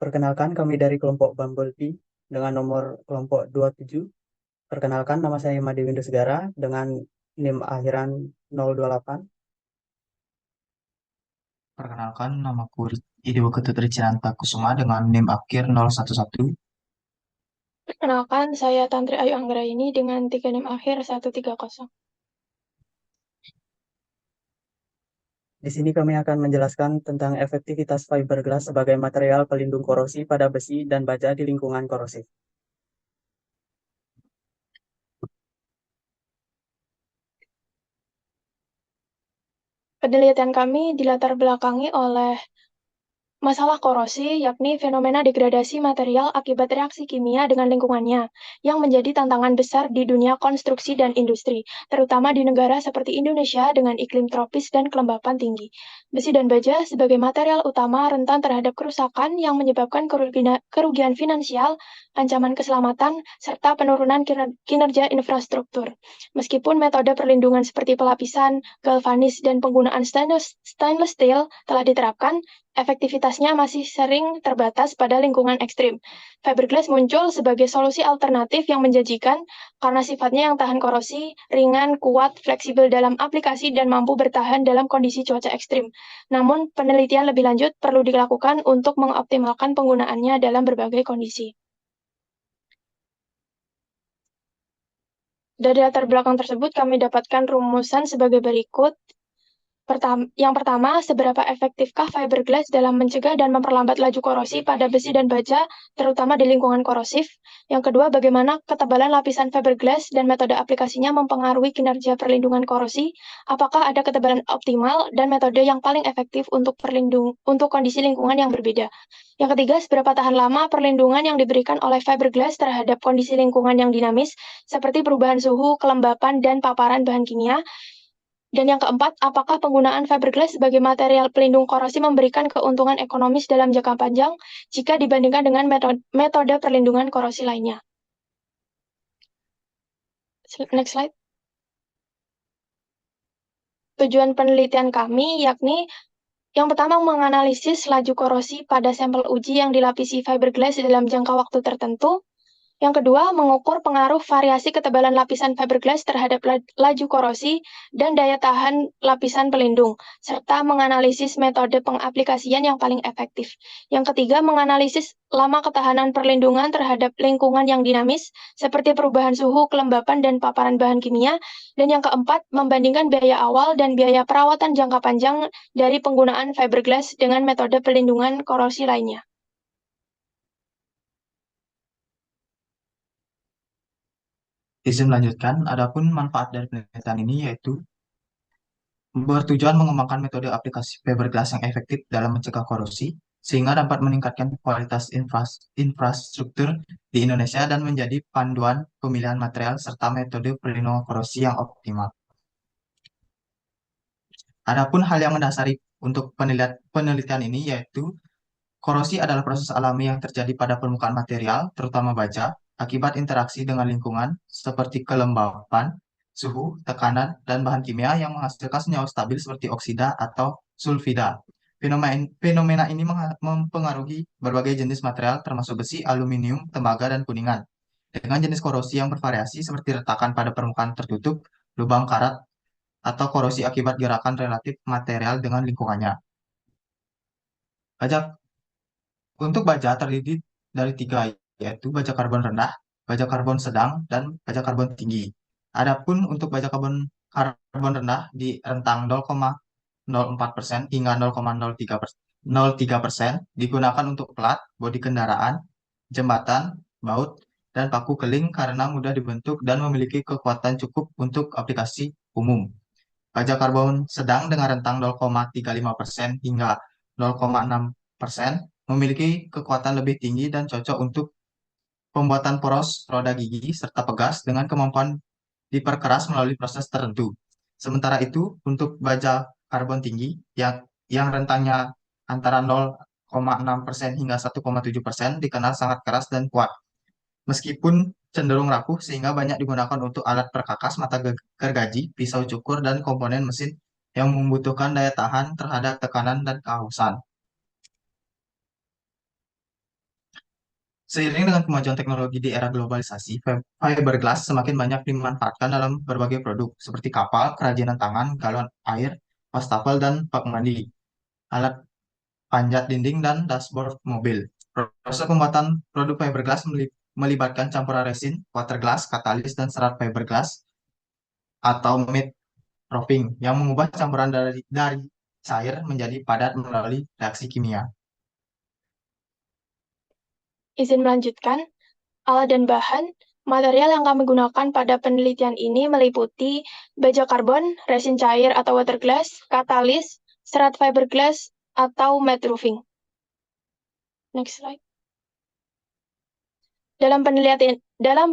Perkenalkan kami dari kelompok Bumblebee dengan nomor kelompok 27. Perkenalkan nama saya Made Windu Segara dengan NIM akhiran 028. Perkenalkan, namaku Ido Ketut Ricinanta Kusuma dengan NIM akhir 011. Perkenalkan, saya Tantri Ayu Anggraini dengan 36 akhir 130. Di sini kami akan menjelaskan tentang efektivitas fiberglass sebagai material pelindung korosi pada besi dan baja di lingkungan korosif. Penelitian kami dilatar belakangi oleh masalah korosi, yakni fenomena degradasi material akibat reaksi kimia dengan lingkungannya, yang menjadi tantangan besar di dunia konstruksi dan industri, terutama di negara seperti Indonesia dengan iklim tropis dan kelembapan tinggi. Besi dan baja sebagai material utama rentan terhadap kerusakan yang menyebabkan kerugian finansial, ancaman keselamatan, serta penurunan kinerja infrastruktur. Meskipun metode perlindungan seperti pelapisan, galvanis, dan penggunaan stainless steel telah diterapkan, efektivitasnya masih sering terbatas pada lingkungan ekstrim. Fiberglass muncul sebagai solusi alternatif yang menjanjikan karena sifatnya yang tahan korosi, ringan, kuat, fleksibel dalam aplikasi, dan mampu bertahan dalam kondisi cuaca ekstrim. Namun, penelitian lebih lanjut perlu dilakukan untuk mengoptimalkan penggunaannya dalam berbagai kondisi. Dari latar belakang tersebut, kami dapatkan rumusan sebagai berikut. Yang pertama, seberapa efektifkah fiberglass dalam mencegah dan memperlambat laju korosi pada besi dan baja, terutama di lingkungan korosif? Yang kedua, bagaimana ketebalan lapisan fiberglass dan metode aplikasinya mempengaruhi kinerja perlindungan korosi? Apakah ada ketebalan optimal dan metode yang paling efektif untuk kondisi lingkungan yang berbeda? Yang ketiga, seberapa tahan lama perlindungan yang diberikan oleh fiberglass terhadap kondisi lingkungan yang dinamis, seperti perubahan suhu, kelembapan, dan paparan bahan kimia? Dan yang keempat, apakah penggunaan fiberglass sebagai material pelindung korosi memberikan keuntungan ekonomis dalam jangka panjang jika dibandingkan dengan metode perlindungan korosi lainnya? Next slide. Tujuan penelitian kami yakni yang pertama menganalisis laju korosi pada sampel uji yang dilapisi fiberglass dalam jangka waktu tertentu. Yang kedua, mengukur pengaruh variasi ketebalan lapisan fiberglass terhadap laju korosi dan daya tahan lapisan pelindung, serta menganalisis metode pengaplikasian yang paling efektif. Yang ketiga, menganalisis lama ketahanan perlindungan terhadap lingkungan yang dinamis, seperti perubahan suhu, kelembapan, dan paparan bahan kimia. Dan yang keempat, membandingkan biaya awal dan biaya perawatan jangka panjang dari penggunaan fiberglass dengan metode pelindungan korosi lainnya. Izin melanjutkan, adapun manfaat dari penelitian ini yaitu bertujuan mengembangkan metode aplikasi fiberglass yang efektif dalam mencegah korosi, sehingga dapat meningkatkan kualitas infrastruktur di Indonesia dan menjadi panduan pemilihan material serta metode perlindungan korosi yang optimal. Adapun hal yang mendasari untuk penelitian ini yaitu korosi adalah proses alami yang terjadi pada permukaan material, terutama baja, akibat interaksi dengan lingkungan seperti kelembapan, suhu, tekanan, dan bahan kimia yang menghasilkan senyawa stabil seperti oksida atau sulfida. Fenomena ini mempengaruhi berbagai jenis material termasuk besi, aluminium, tembaga, dan kuningan. Dengan jenis korosi yang bervariasi seperti retakan pada permukaan tertutup, lubang karat, atau korosi akibat gerakan relatif material dengan lingkungannya. Baja Untuk baja terdiri dari tiga, yaitu baja karbon rendah, baja karbon sedang, dan baja karbon tinggi. Adapun untuk baja karbon rendah di rentang 0,04% hingga 0,03% digunakan untuk plat, bodi kendaraan, jembatan, baut, dan paku keling karena mudah dibentuk dan memiliki kekuatan cukup untuk aplikasi umum. Baja karbon sedang dengan rentang 0,35% hingga 0,6% memiliki kekuatan lebih tinggi dan cocok untuk pembuatan poros roda gigi serta pegas dengan kemampuan diperkeras melalui proses tertentu. Sementara itu, untuk baja karbon tinggi yang rentangnya antara 0,6% hingga 1,7% dikenal sangat keras dan kuat. Meskipun cenderung rapuh sehingga banyak digunakan untuk alat perkakas, mata gergaji, pisau cukur, dan komponen mesin yang membutuhkan daya tahan terhadap tekanan dan kehausan. Seiring dengan kemajuan teknologi di era globalisasi, fiberglass semakin banyak dimanfaatkan dalam berbagai produk seperti kapal, kerajinan tangan, galon air, wastafel, dan bak mandi, alat panjat dinding, dan dashboard mobil. Proses pembuatan produk fiberglass melibatkan campuran resin, water glass, katalis, dan serat fiberglass atau matte roughing yang mengubah campuran dari cair menjadi padat melalui reaksi kimia. Izin melanjutkan, alat dan bahan, material yang kami gunakan pada penelitian ini meliputi baja karbon, resin cair atau water glass, katalis, serat fiberglass, atau matte roofing. Next slide. Dalam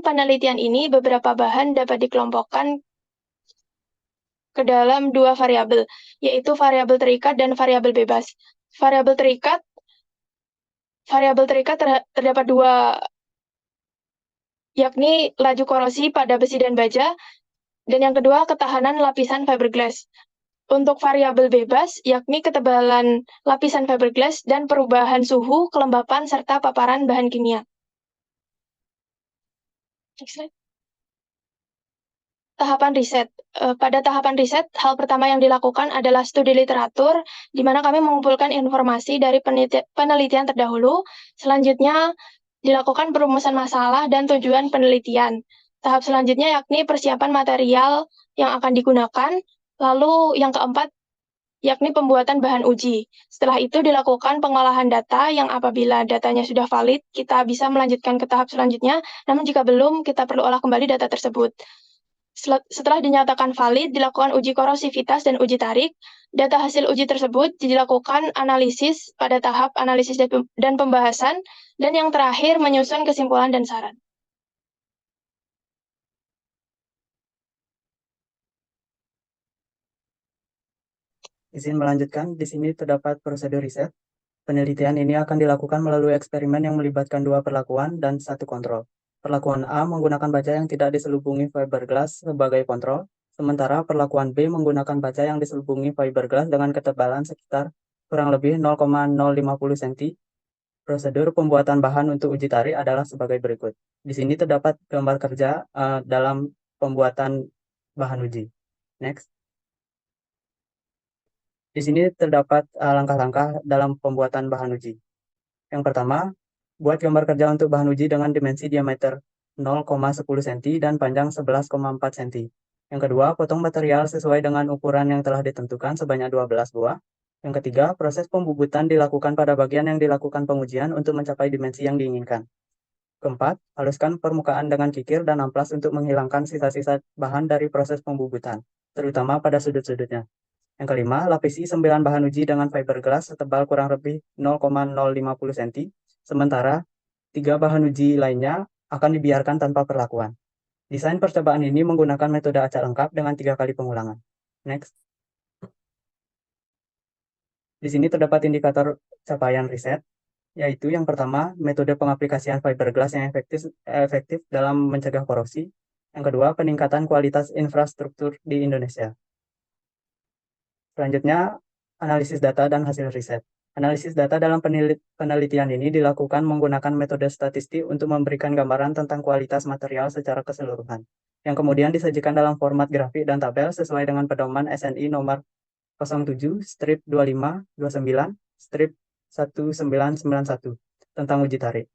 penelitian ini, beberapa bahan dapat dikelompokkan ke dalam dua variabel, yaitu variabel terikat dan variabel bebas. Variabel terikat terdapat dua, yakni laju korosi pada besi dan baja, dan yang kedua ketahanan lapisan fiberglass. Untuk variabel bebas, yakni ketebalan lapisan fiberglass dan perubahan suhu, kelembapan, serta paparan bahan kimia. Next slide. Tahapan riset. Pada tahapan riset, hal pertama yang dilakukan adalah studi literatur, di mana kami mengumpulkan informasi dari penelitian terdahulu. Selanjutnya, dilakukan perumusan masalah dan tujuan penelitian. Tahap selanjutnya yakni persiapan material yang akan digunakan. Lalu yang keempat, yakni pembuatan bahan uji. Setelah itu dilakukan pengolahan data yang apabila datanya sudah valid, kita bisa melanjutkan ke tahap selanjutnya. Namun jika belum, kita perlu olah kembali data tersebut. Setelah dinyatakan valid, dilakukan uji korosivitas dan uji tarik. Data hasil uji tersebut dilakukan analisis pada tahap analisis dan pembahasan, dan yang terakhir menyusun kesimpulan dan saran. Izin melanjutkan, di sini terdapat prosedur riset. Penelitian ini akan dilakukan melalui eksperimen yang melibatkan dua perlakuan dan satu kontrol. Perlakuan A menggunakan baja yang tidak diselubungi fiberglass sebagai kontrol, sementara perlakuan B menggunakan baja yang diselubungi fiberglass dengan ketebalan sekitar kurang lebih 0,050 cm. Prosedur pembuatan bahan untuk uji tarik adalah sebagai berikut. Di sini terdapat gambar kerja dalam pembuatan bahan uji. Next. Di sini terdapat langkah-langkah dalam pembuatan bahan uji. Yang pertama, buat gambar kerja untuk bahan uji dengan dimensi diameter 0,10 cm dan panjang 11,4 cm. Yang kedua, potong material sesuai dengan ukuran yang telah ditentukan sebanyak 12 buah. Yang ketiga, proses pembubutan dilakukan pada bagian yang dilakukan pengujian untuk mencapai dimensi yang diinginkan. Keempat, haluskan permukaan dengan kikir dan amplas untuk menghilangkan sisa-sisa bahan dari proses pembubutan, terutama pada sudut-sudutnya. Yang kelima, lapisi 9 bahan uji dengan fiberglass setebal kurang lebih 0,050 cm, sementara 3 bahan uji lainnya akan dibiarkan tanpa perlakuan. Desain percobaan ini menggunakan metode acak lengkap dengan 3 kali pengulangan. Next. Di sini terdapat indikator capaian riset, yaitu yang pertama, metode pengaplikasian fiberglass yang efektif dalam mencegah korosi. Yang kedua, peningkatan kualitas infrastruktur di Indonesia. Selanjutnya, analisis data dan hasil riset. Analisis data dalam penelitian ini dilakukan menggunakan metode statistik untuk memberikan gambaran tentang kualitas material secara keseluruhan, yang kemudian disajikan dalam format grafik dan tabel sesuai dengan pedoman SNI nomor 07-25-29-1991 tentang uji tarik.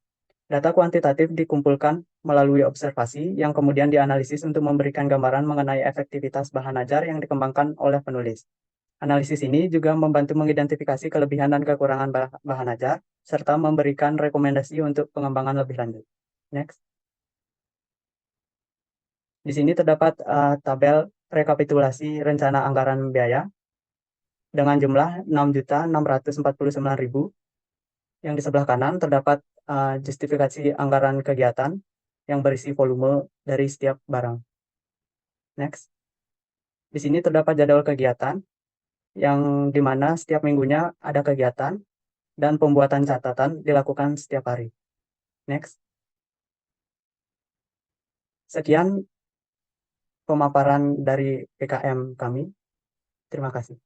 Data kuantitatif dikumpulkan melalui observasi yang kemudian dianalisis untuk memberikan gambaran mengenai efektivitas bahan ajar yang dikembangkan oleh penulis. Analisis ini juga membantu mengidentifikasi kelebihan dan kekurangan bahan ajar, serta memberikan rekomendasi untuk pengembangan lebih lanjut. Next. Di sini terdapat tabel rekapitulasi rencana anggaran biaya dengan jumlah 6.649.000. Yang di sebelah kanan terdapat justifikasi anggaran kegiatan yang berisi volume dari setiap barang. Next. Di sini terdapat jadwal kegiatan yang dimana setiap minggunya ada kegiatan dan pembuatan catatan dilakukan setiap hari. Next. Sekian pemaparan dari PKM kami. Terima kasih.